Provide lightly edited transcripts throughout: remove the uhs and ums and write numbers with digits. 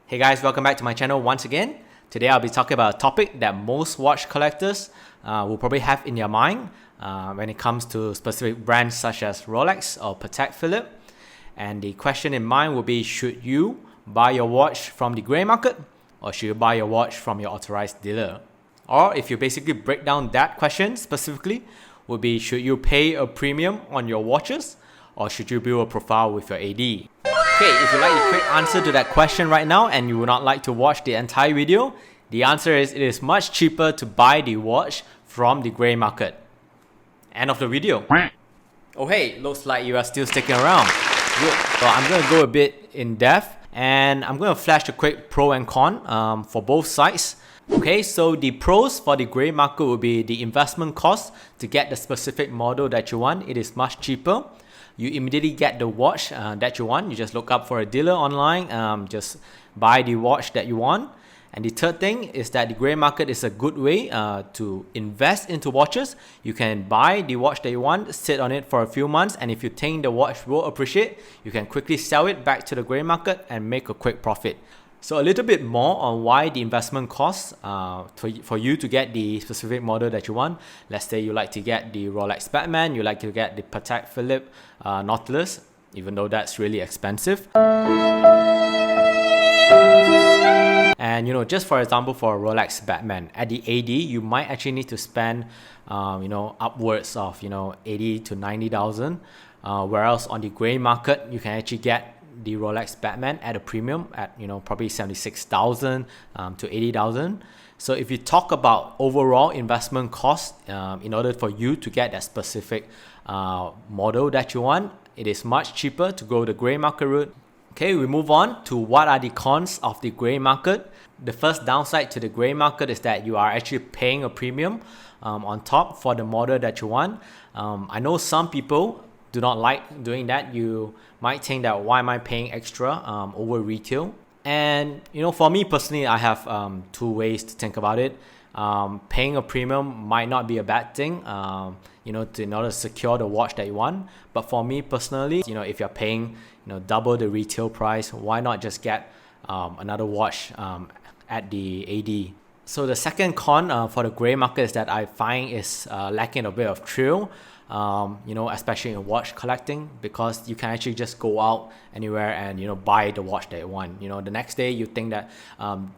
Hey guys, welcome back to my channel once again. Today I'll be talking about a topic that most watch collectors will probably have in their mind when it comes to specific brands such as Rolex or Patek Philippe. And the question in mind will be, should you buy your watch from the grey market or should you buy your watch from your authorized dealer? Or if you basically break down that question specifically, would be, should you pay a premium on your watches or should you build a profile with your AD? Okay, if you like the quick answer to that question right now and you would not like to watch the entire video, the answer is it is much cheaper to buy the watch from the grey market. End of the video. Oh hey, looks like you are still sticking around. Good. So I'm going to go a bit in depth and I'm going to flash a quick pro and con for both sides. Okay, so the pros for the grey market will be the investment cost to get the specific model that you want. It is much cheaper. You immediately get the watch that you want. You just look up for a dealer online, just buy the watch that you want. And the third thing is that the grey market is a good way to invest into watches. You can buy the watch that you want, sit on it for a few months, and if you think the watch will appreciate, you can quickly sell it back to the grey market and make a quick profit. So a little bit more on why the investment costs for you to get the specific model that you want. Let's say you like to get the Rolex Batman, you like to get the Patek Philippe Nautilus, even though that's really expensive. And just for example, for a Rolex Batman, at the AD, you might actually need to spend upwards of 80 to 90,000. Whereas on the grey market, you can actually get the Rolex Batman at a premium at probably 76,000 to 80,000. So if you talk about overall investment cost in order for you to get that specific model that you want, it is much cheaper to go the grey market route. Okay, we move on to what are the cons of the grey market. The first downside to the grey market is that you are actually paying a premium on top for the model that you want. I know some people do not like doing that. You might think that why am I paying extra over retail? And for me personally, I have two ways to think about it. Paying a premium might not be a bad thing, in order to secure the watch that you want. But for me personally, if you're paying double the retail price, why not just get another watch at the AD? So the second con for the grey market is that I find is lacking a bit of thrill. Especially in watch collecting, because you can actually just go out anywhere and buy the watch that you want. The next day you think that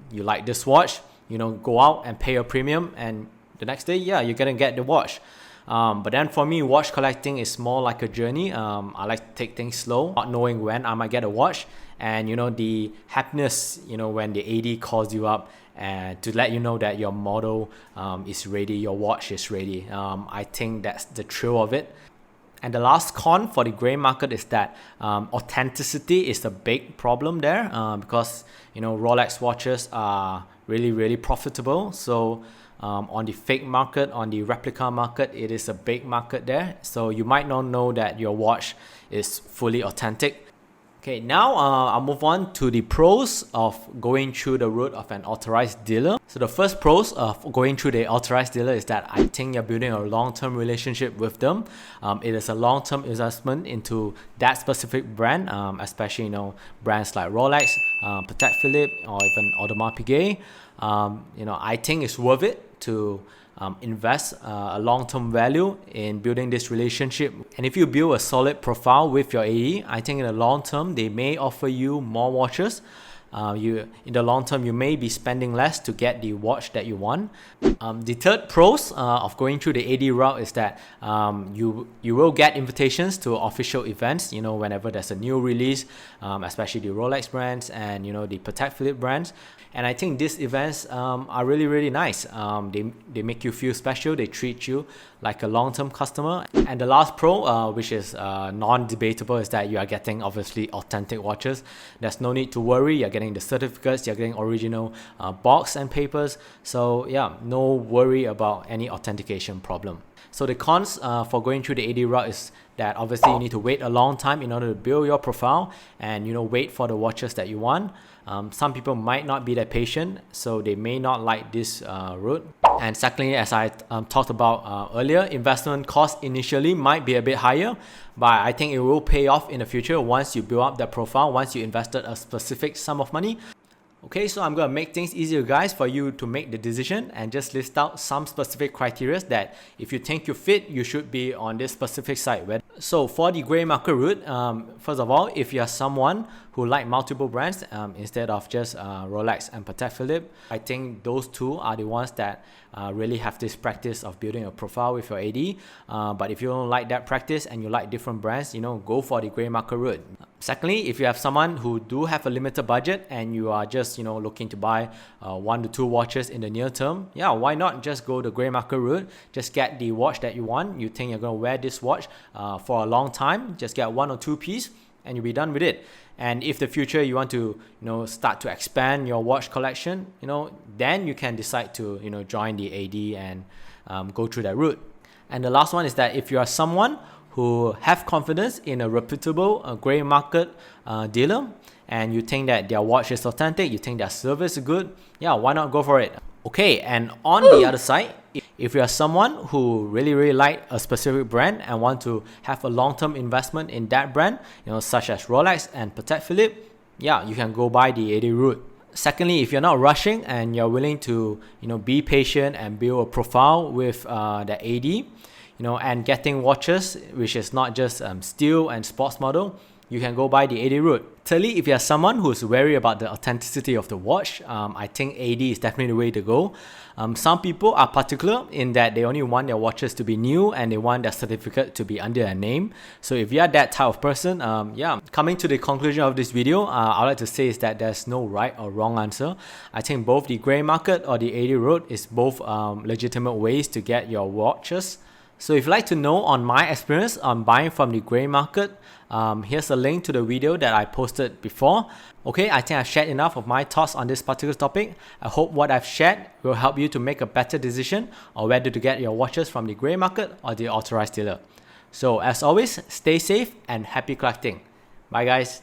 you like this watch, go out and pay a premium, and the next day you're gonna get the watch. But then for me, watch collecting is more like a journey. I like to take things slow, not knowing when I might get a watch, and the happiness when the AD calls you up and to let you know that your model is ready, your watch is ready. I think that's the thrill of it. And the last con for the grey market is that authenticity is a big problem there because Rolex watches are really profitable. So on the fake market, on the replica market, it is a big market there. So you might not know that your watch is fully authentic. Okay, now I'll move on to the pros of going through the route of an authorized dealer. So the first pros of going through the authorized dealer is that I think you're building a long-term relationship with them. It is a long-term investment into that specific brand, especially brands like Rolex, Patek Philippe, or even Audemars Piguet. I think it's worth it to invest a long-term value in building this relationship. And if you build a solid profile with your AE, I think in the long term they may offer you more watches. In the long term you may be spending less to get the watch that you want. The third pros of going through the AD route is that you will get invitations to official events whenever there's a new release, especially the Rolex brands and the Patek Philippe brands. And I think these events are really nice. They make you feel special. They treat you like a long-term customer. And the last pro, which is non-debatable, is that you are getting obviously authentic watches. There's no need to worry. You're getting the certificates, you're getting original box and papers. So yeah, no worry about any authentication problem. So the cons for going through the AD route is that obviously you need to wait a long time in order to build your profile and wait for the watches that you want. Some people might not be that patient, so they may not like this route. And secondly, as I talked about earlier, investment cost initially might be a bit higher, but I think it will pay off in the future once you build up that profile, once you invested a specific sum of money. Okay, so I'm going to make things easier, guys, for you to make the decision and just list out some specific criteria that if you think you fit, you should be on this specific site. So for the gray market route, first of all, if you are someone who like multiple brands instead of just Rolex and Patek Philippe, I think those two are the ones that really have this practice of building a profile with your AD. But if you don't like that practice and you like different brands, go for the gray market route. Secondly, if you have someone who do have a limited budget and you are just looking to buy 1 to 2 watches in the near term, yeah, why not just go the gray market route? Just get the watch that you want. You think you're going to wear this watch for a long time, just get 1 or 2 piece and you'll be done with it. And if the future you want to start to expand your watch collection, then you can decide to join the AD and go through that route. And the last one is that if you are someone who have confidence in a reputable gray market dealer and you think that their watch is authentic, you think their service is good, yeah, why not go for it? Okay, and on the other side, if you are someone who really like a specific brand and want to have a long-term investment in that brand, such as Rolex and Patek Philippe, yeah, you can go by the AD route. Secondly, if you're not rushing and you're willing to be patient and build a profile with the AD, and getting watches which is not just steel and sports model, you can go by the AD route. Thirdly, if you're someone who's wary about the authenticity of the watch, I think AD is definitely the way to go. Some people are particular in that they only want their watches to be new and they want their certificate to be under their name. So if you're that type of person, coming to the conclusion of this video, I'd like to say is that there's no right or wrong answer. I think both the gray market or the AD route is both legitimate ways to get your watches. So if you'd like to know on my experience on buying from the gray market, here's a link to the video that I posted before. Okay, I think I've shared enough of my thoughts on this particular topic. I hope what I've shared will help you to make a better decision on whether to get your watches from the gray market or the authorized dealer. So as always, stay safe and happy collecting. Bye guys.